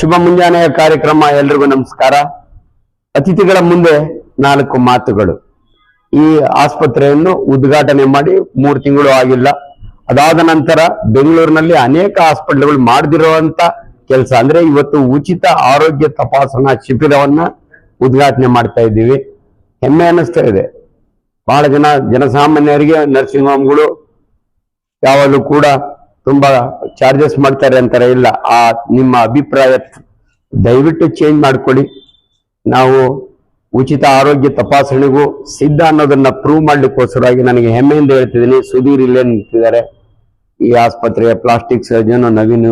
ಶುಭ ಮುಂಜಾನೆಯ ಕಾರ್ಯಕ್ರಮ. ಎಲ್ರಿಗೂ ನಮಸ್ಕಾರ. ಅತಿಥಿಗಳ ಮುಂದೆ 4 ಮಾತುಗಳು. ಈ ಆಸ್ಪತ್ರೆಯನ್ನು ಉದ್ಘಾಟನೆ ಮಾಡಿ 3 ತಿಂಗಳು ಆಗಿಲ್ಲ. ಅದಾದ ನಂತರ ಬೆಂಗಳೂರಿನಲ್ಲಿ ಅನೇಕ ಹಾಸ್ಪಿಟಲ್ಗಳು ಮಾಡದಿರುವಂತ ಕೆಲಸ ಅಂದ್ರೆ ಇವತ್ತು ಉಚಿತ ಆರೋಗ್ಯ ತಪಾಸಣಾ ಶಿಬಿರವನ್ನ ಉದ್ಘಾಟನೆ ಮಾಡ್ತಾ ಇದ್ದೀವಿ. ಹೆಮ್ಮೆ ಅನ್ನಿಸ್ತಾ ಇದೆ. ಬಹಳ ಜನಸಾಮಾನ್ಯರಿಗೆ ನರ್ಸಿಂಗ್ ಹೋಮ್ಗಳು ಯಾವಾಗಲೂ ಕೂಡ ತುಂಬಾ ಚಾರ್ಜಸ್ ಮಾಡ್ತಾರೆ ಅಂತಾರೆ. ಇಲ್ಲ, ಆ ನಿಮ್ಮ ಅಭಿಪ್ರಾಯ ದಯವಿಟ್ಟು ಚೇಂಜ್ ಮಾಡ್ಕೊಳ್ಳಿ. ನಾವು ಉಚಿತ ಆರೋಗ್ಯ ತಪಾಸಣೆಗೂ ಸಿದ್ಧ ಅನ್ನೋದನ್ನ ಪ್ರೂವ್ ಮಾಡ್ಲಿಕ್ಕೋಸ್ಕರವಾಗಿ ನನಗೆ ಹೆಮ್ಮೆಯಿಂದ ಹೇಳ್ತಿದ್ದೀನಿ. ಸುಧೀರ್ ಇಲ್ಲೇ ನಿಂತಿದ್ದಾರೆ. ಈ ಆಸ್ಪತ್ರೆಯ ಪ್ಲಾಸ್ಟಿಕ್ ಸರ್ಜನ್ ನವೀನ್,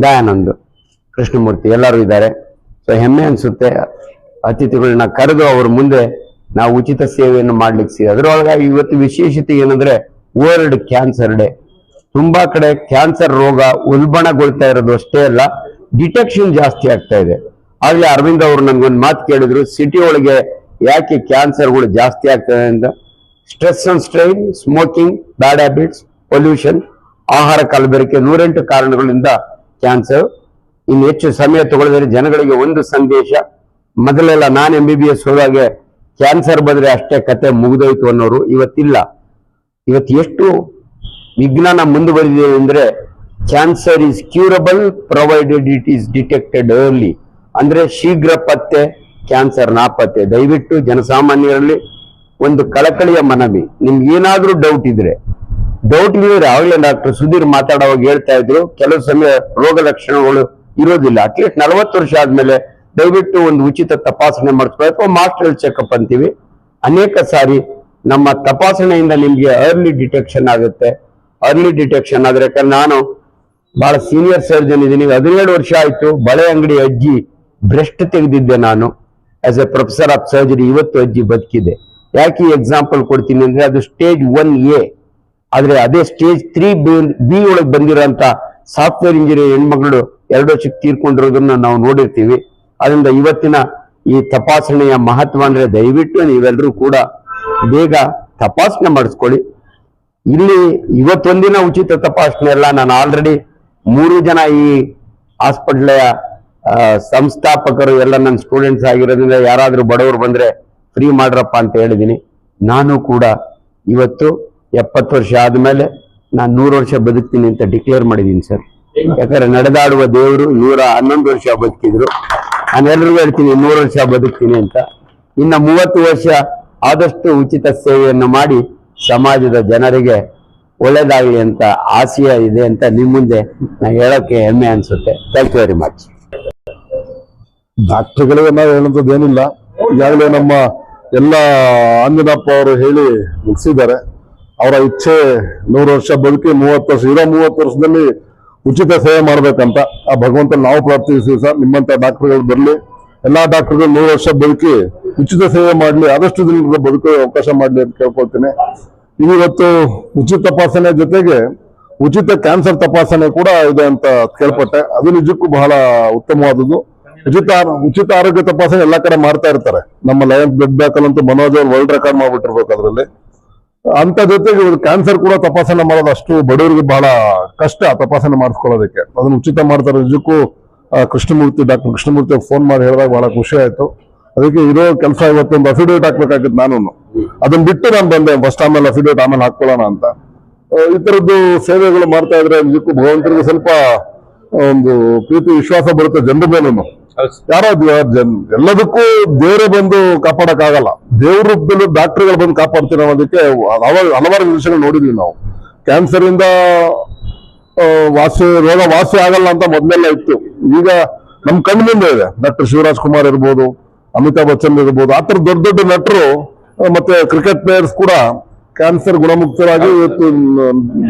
ದಯಾನಂದ್, ಕೃಷ್ಣಮೂರ್ತಿ ಎಲ್ಲರೂ ಇದ್ದಾರೆ. ಸೊ ಹೆಮ್ಮೆ ಅನ್ಸುತ್ತೆ. ಅತಿಥಿಗಳನ್ನ ಕರೆದು ಅವ್ರ ಮುಂದೆ ನಾವು ಉಚಿತ ಸೇವೆಯನ್ನು ಮಾಡ್ಲಿಕ್ಕೆ ಅದರೊಳಗಾಗಿ ಇವತ್ತು ವಿಶೇಷತೆ ಏನಂದ್ರೆ ವರ್ಲ್ಡ್ ಕ್ಯಾನ್ಸರ್ ಡೇ. ತುಂಬಾ ಕಡೆ ಕ್ಯಾನ್ಸರ್ ರೋಗ ಉಲ್ಬಣಗೊಳ್ತಾ ಇರೋದು ಅಷ್ಟೇ ಅಲ್ಲ, ಡಿಟೆಕ್ಷನ್ ಜಾಸ್ತಿ ಆಗ್ತಾ ಇದೆ. ಆಗ್ಲೇ ಅರವಿಂದ್ ಅವರು ನನ್ಗೊಂದು ಮಾತು ಕೇಳಿದ್ರು, ಸಿಟಿ ಒಳಗೆ ಯಾಕೆ ಕ್ಯಾನ್ಸರ್ಗಳು ಜಾಸ್ತಿ ಆಗ್ತದೆ ಅಂತ. Stress and strain, smoking, bad habits, pollution, ಆಹಾರ ಕಲಬೆರಕೆ 108 ಕಾರಣಗಳಿಂದ ಕ್ಯಾನ್ಸರ್. ಇನ್ನು ಹೆಚ್ಚು ಸಮಯ ತಗೊಳ್ಳಿದರೆ ಜನಗಳಿಗೆ ಒಂದು ಸಂದೇಶ. ಮೊದಲೆಲ್ಲ ನಾನು MBBS ಹೋದಾಗೆ ಕ್ಯಾನ್ಸರ್ ಬಂದ್ರೆ ಅಷ್ಟೇ ಕತೆ ಮುಗಿದೋಯ್ತು ಅನ್ನೋರು. ಇವತ್ತಿಲ್ಲ. ಇವತ್ತು ಎಷ್ಟು ವಿಜ್ಞಾನ ಮುಂದುವರಿದಿದೆ ಅಂದ್ರೆ cancer is curable provided it is detected early. ಅಂದ್ರೆ ಶೀಘ್ರ ಪತ್ತೆ, ಕ್ಯಾನ್ಸರ್ ನಾಪತ್ತೆ. ದಯವಿಟ್ಟು ಜನಸಾಮಾನ್ಯರಲ್ಲಿ ಒಂದು ಕಳಕಳಿಯ ಮನವಿ. ನಿಮ್ಗೆ ಏನಾದ್ರೂ ಡೌಟ್ ಇದ್ರೆ ಆಗ್ಲೇ ಡಾಕ್ಟರ್ ಸುಧೀರ್ ಮಾತಾಡುವಾಗ ಹೇಳ್ತಾ ಇದ್ರು, ಕೆಲವು ಸಮಯ ರೋಗ ಲಕ್ಷಣಗಳು ಇರೋದಿಲ್ಲ. ಅಟ್ಲೀಸ್ಟ್ 40 ವರ್ಷ ಆದ್ಮೇಲೆ ದಯವಿಟ್ಟು ಒಂದು ಉಚಿತ ತಪಾಸಣೆ ಮಾಡಿಸ್ಕೊಳ್ಳಿ, ಅಥವಾ ಮಾಸ್ಟರ್ ಹೆಲ್ತ್ ಚೆಕಪ್ ಅಂತೀವಿ. ಅನೇಕ ಸಾರಿ ನಮ್ಮ ತಪಾಸಣೆಯಿಂದ ನಿಮ್ಗೆ ಅರ್ಲಿ ಡಿಟೆಕ್ಷನ್ ಆಗುತ್ತೆ. ಅರ್ಲಿ ಡಿಟೆಕ್ಷನ್ ಆದ್ರೆ, ಯಾಕಂದ್ರೆ ನಾನು ಬಹಳ ಸೀನಿಯರ್ ಸರ್ಜನ್ ಇದ್ದೀನಿ. 17 ವರ್ಷ ಆಯ್ತು. ಬಳೆ ಅಂಗಡಿ ಅಜ್ಜಿ ಬ್ರೆಸ್ಟ್ ತೆಗೆದಿದ್ದೆ ನಾನು as A professor of surgery. ಇವತ್ತು ಅಜ್ಜಿ ಬದುಕಿದೆ. ಯಾಕೆ ಈ ಎಕ್ಸಾಂಪಲ್ ಕೊಡ್ತೀನಿ ಅಂದ್ರೆ, ಅದು ಸ್ಟೇಜ್ 1A. ಆದ್ರೆ ಅದೇ ಸ್ಟೇಜ್ 3B ಒಳಗೆ ಬಂದಿರೋಂತ ಸಾಫ್ಟ್ವೇರ್ ಇಂಜಿನಿಯರ್ ಹೆಣ್ಮಗಳು 2 ವರ್ಷಕ್ಕೆ ತೀರ್ಕೊಂಡಿರೋದನ್ನ ನಾವು ನೋಡಿರ್ತೀವಿ. ಅದರಿಂದ ಇವತ್ತಿನ ಈ ತಪಾಸಣೆಯ ಮಹತ್ವ ಅಂದ್ರೆ ದಯವಿಟ್ಟು ನೀವೆಲ್ಲರೂ ಕೂಡ ಬೇಗ ತಪಾಸಣೆ ಮಾಡಿಸ್ಕೊಳ್ಳಿ. ಇಲ್ಲಿ ಇವತ್ತೊಂದಿನ ಉಚಿತ ತಪಾಸಣೆ ಅಲ್ಲ. ನಾನು ಆಲ್ರೆಡಿ 3 ಜನ ಈ ಹಾಸ್ಪಿಟ್ಲ ಸಂಸ್ಥಾಪಕರು ಎಲ್ಲ ನನ್ನ ಸ್ಟೂಡೆಂಟ್ಸ್ ಆಗಿರೋದ್ರಿಂದ ಯಾರಾದ್ರೂ ಬಡವರು ಬಂದ್ರೆ ಫ್ರೀ ಮಾಡ್ರಪ್ಪ ಅಂತ ಹೇಳಿದೀನಿ. ನಾನು ಕೂಡ ಇವತ್ತು 70 ವರ್ಷ ಆದ್ಮೇಲೆ ನಾನು 100 ವರ್ಷ ಬದುಕ್ತೀನಿ ಅಂತ ಡಿಕ್ಲೇರ್ ಮಾಡಿದ್ದೀನಿ ಸರ್. ಯಾಕಂದ್ರೆ ನಡೆದಾಡುವ ದೇವರು 111 ವರ್ಷ ಬದುಕಿದ್ರು. ನಾನೆಲ್ಲರಿಗೂ ಹೇಳ್ತೀನಿ 100 ವರ್ಷ ಬದುಕ್ತೀನಿ ಅಂತ. ಇನ್ನ 30 ವರ್ಷ ಆದಷ್ಟು ಉಚಿತ ಸೇವೆಯನ್ನು ಮಾಡಿ ಸಮಾಜದ ಜನರಿಗೆ ಒಳ್ಳೇದಾಗಲಿ ಅಂತ ಆಶಯ ಇದೆ ಅಂತ ನಿಮ್ಮ ಮುಂದೆ ನಾನು ಹೇಳೋಕೆ ಹೆಮ್ಮೆ ಅನ್ಸುತ್ತೆ. Thank you very much. ಡಾಕ್ಟರ್ಗಳಿಗೆ ನಾವು ಹೇಳುವಂಥದ್ದು ಏನಿಲ್ಲ. ಈಗಾಗಲೇ ನಮ್ಮ ಎಲ್ಲ ಅಂಜನಪ್ಪ ಅವರು ಹೇಳಿ ಮುಗಿಸಿದ್ದಾರೆ. ಅವರ ಇಚ್ಛೆ 100 ವರ್ಷ ಬದುಕಿ 30 ವರ್ಷ 30 ವರ್ಷದಲ್ಲಿ ಉಚಿತ ಸೇವೆ ಮಾಡ್ಬೇಕಂತ ಆ ಭಗವಂತ ನಾವು ಪ್ರಾರ್ಥಿಸ್ತೀವಿ ಸರ್. ನಿಮ್ಮಂತ ಡಾಕ್ಟರ್ಗಳು ಬರಲಿ, ಎಲ್ಲಾ ಡಾಕ್ಟರ್ಗಳು 100 ವರ್ಷ ಬದುಕಿ ಉಚಿತ ಸೇವೆ ಮಾಡ್ಲಿ, ಆದಷ್ಟು ಜನರಿಗೆ ಬದುಕೋ ಅವಕಾಶ ಮಾಡ್ಲಿ ಅಂತ ಕೇಳ್ಕೊಳ್ತೀನಿ. ಇವತ್ತು ಉಚಿತ ತಪಾಸಣೆ ಜೊತೆಗೆ ಉಚಿತ ಕ್ಯಾನ್ಸರ್ ತಪಾಸಣೆ ಕೂಡ ಇದೆ ಅಂತ ಕೇಳ್ಪಟ್ಟೆ. ಅದು ನಿಜಕ್ಕೂ ಬಹಳ ಉತ್ತಮವಾದದ್ದು. ಉಚಿತ ಆರೋಗ್ಯ ತಪಾಸಣೆ ಎಲ್ಲಾ ಕಡೆ ಮಾಡ್ತಾ ಇರ್ತಾರೆ. ನಮ್ಮ ಲಯನ್ಸ್ ಬ್ಲಡ್ ಬ್ಯಾಂಕ್ ಅಂತೂ ಮನೋಜ್ ಅವ್ರು ವರ್ಲ್ಡ್ ರೆಕಾರ್ಡ್ ಮಾಡ್ಬಿಟ್ಟಿರ್ಬೇಕು ಅದ್ರಲ್ಲಿ. ಅಂತ ಜೊತೆಗೆ ಕ್ಯಾನ್ಸರ್ ಕೂಡ ತಪಾಸಣೆ ಮಾಡೋದು ಅಷ್ಟು ಬಡವರಿಗೆ ಬಹಳ ಕಷ್ಟ ತಪಾಸಣೆ ಮಾಡಿಸ್ಕೊಳ್ಳೋದಕ್ಕೆ. ಅದನ್ನ ಉಚಿತ ಮಾಡ್ತಾರೆ. ನಿಜಕ್ಕೂ ಡಾಕ್ಟರ್ ಕೃಷ್ಣಮೂರ್ತಿ ಫೋನ್ ಮಾಡಿ ಹೇಳಿದಾಗ ಬಹಳ ಖುಷಿ ಆಯ್ತು. ಅದಕ್ಕೆ ಇರೋ ಕೆಲಸ ಇವತ್ತೊಂದು ಅಫಿಡೇವಿಟ್ ಹಾಕ್ಬೇಕಾಗಿತ್ತು. ನಾನು ಅದನ್ನ ಬಿಟ್ಟು ನಾನು ಬಂದೆ ಫಸ್ಟ್, ಆಮೇಲೆ ಅಫಿಡೇವಿಟ್ ಆಮೇಲೆ ಹಾಕೊಳ್ಳೋಣ ಅಂತ. ಈ ತರದ್ದು ಸೇವೆಗಳು ಮಾಡ್ತಾ ಇದ್ರೆ ನಿಜಕ್ಕೂ ಭಗವಂತರಿಗೆ ಸ್ವಲ್ಪ ಒಂದು ಪ್ರೀತಿ ವಿಶ್ವಾಸ ಬರುತ್ತೆ ಜನರ ಮೇಲೂ. ಯಾರೋ ಎಲ್ಲದಕ್ಕೂ ದೇವರೇ ಬಂದು ಕಾಪಾಡಕ್ ಆಗಲ್ಲ. ದೇವ್ರ ರೂಪದಲ್ಲಿ ಡಾಕ್ಟರ್ಗಳು ಬಂದು ಕಾಪಾಡ್ತೀವಿ ಅನ್ನೋದಕ್ಕೆ ಹಲವಾರು ವಿಷಯಗಳು ನೋಡಿದ್ವಿ ನಾವು. ಕ್ಯಾನ್ಸರ್ ಇಂದ ರೋಗ ವಾಸಿ ಆಗಲ್ಲ ಅಂತ ಮೊದಲೆಲ್ಲ ಇತ್ತು. ಈಗ ನಮ್ ಕಣ್ಣು ಮುಂದೆ ಇದೆ. ಡಾಕ್ಟರ್ ಶಿವರಾಜ್ ಕುಮಾರ್ ಇರ್ಬೋದು, ಅಮಿತಾಬ್ ಬಚ್ಚನ್ ಇರ್ಬೋದು, ಆ ತರ ದೊಡ್ಡ ದೊಡ್ಡ ನಟರು ಮತ್ತೆ ಕ್ರಿಕೆಟ್ ಪ್ಲೇಯರ್ಸ್ ಕೂಡ ಕ್ಯಾನ್ಸರ್ ಗುಣಮುಕ್ತರಾಗಿ ಇವತ್ತು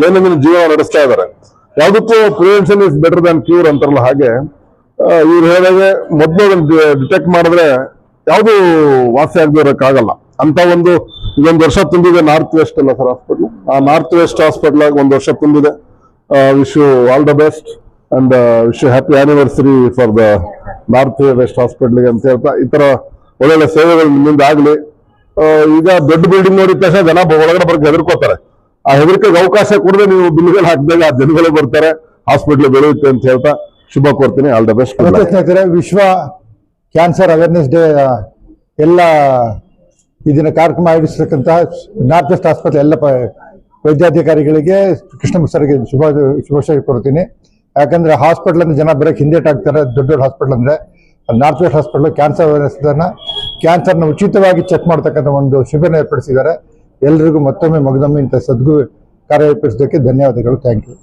ದೈನಂದಿನ ಜೀವನ ನಡೆಸ್ತಾ ಇದ್ದಾರೆ. ಯಾವುದಕ್ಕೂ prevention is better than cure ಅಂತಾರಲ್ಲ ಹಾಗೆ, ಇವ್ರು ಹೇಳಿದ್ರೆ ಮೊದಲು ಡಿಟೆಕ್ಟ್ ಮಾಡಿದ್ರೆ ಯಾವುದು ವಾಸಿ ಆಗದೆ ಇರೋಕ್ಕಾಗಲ್ಲ ಅಂತ ಇದೊಂದು ವರ್ಷ ತುಂಬಿದೆ ನಾರ್ತ್ ವೆಸ್ಟ್ ಅಲ್ಲ ಸರ್ ಹಾಸ್ಪಿಟ್ಲ್. ಆ ನಾರ್ತ್ ವೆಸ್ಟ್ ಹಾಸ್ಪಿಟ್ಲ್ ಆಗಿ 1 ವರ್ಷ ತುಂಬಿದೆ. Wish you all the best and wish you happy anniversary for the North West ಹಾಸ್ಪಿಟ್ಲ್ಗೆ ಅಂತ ಹೇಳ್ತಾ, ಈ ತರ ಒಳ್ಳೊಳ್ಳೆ ಸೇವೆಗಳು ನಿಮ್ಮಿಂದ ಆಗ್ಲಿ. ಈಗ ದೊಡ್ಡ ಬಿಲ್ಡಿಂಗ್ ನೋಡಿದ ತಕ್ಷಣ ಜನ ಒಳಗಡೆ ಬರಕ್ಕೆ ಹೆದರ್ಕೋತಾರೆ. ಆ ಹೆದರಿಕೆಗೆ ಅವಕಾಶ ಕೊಡದೆ ನೀವು ಬಿಲ್ಗಳು ಹಾಕಿದಾಗ ಆ ಜನಗಳೇ ಬರ್ತಾರೆ, ಹಾಸ್ಪಿಟ್ಲ್ ಬೆಳೆಯುತ್ತೆ ಅಂತ ಹೇಳ್ತಾ ಶುಭ ಕೋರ್ತೀನಿ. All the best. ಮತ್ತೆ ಸ್ನೇಹಿತರೆ, ವಿಶ್ವ ಕ್ಯಾನ್ಸರ್ ಅವೇರ್ನೆಸ್ ಡೇ ಎಲ್ಲ ಇದನ್ನ ಕಾರ್ಯಕ್ರಮ ಆಯೋಜಿಸತಕ್ಕಂಥ ನಾರ್ತ್ ವೆಸ್ಟ್ ಆಸ್ಪತ್ರೆ ಎಲ್ಲ ವೈದ್ಯಾಧಿಕಾರಿಗಳಿಗೆ, ಕೃಷ್ಣಮೂರ್ತಿ ಸರ್ಗೆ ಶುಭಾಶಯ ಕೊಡ್ತೀನಿ. ಯಾಕಂದ್ರೆ ಹಾಸ್ಪಿಟಲ್ ಅಂದ್ರೆ ಜನ ಬರೋಕ್ಕೆ ಹಿಂದೇಟಾಗ್ತಾರೆ. ದೊಡ್ಡ ದೊಡ್ಡ ಹಾಸ್ಪಿಟಲ್ ಅಂದ್ರೆ ನಾರ್ತ್ ವೆಸ್ಟ್ ಹಾಸ್ಪಿಟಲ್ ಕ್ಯಾನ್ಸರ್ನ ಉಚಿತವಾಗಿ ಚೆಕ್ ಮಾಡ್ತಕ್ಕಂಥ ಒಂದು ಶಿಬಿರ ಏರ್ಪಡಿಸಿದ್ದಾರೆ. ಎಲ್ರಿಗೂ ಮತ್ತೊಮ್ಮೆ ಮಗದೊಮ್ಮೆ ಇಂಥ ಕಾರ್ಯ ಏರ್ಪಡಿಸೋದಕ್ಕೆ ಧನ್ಯವಾದಗಳು. Thank you.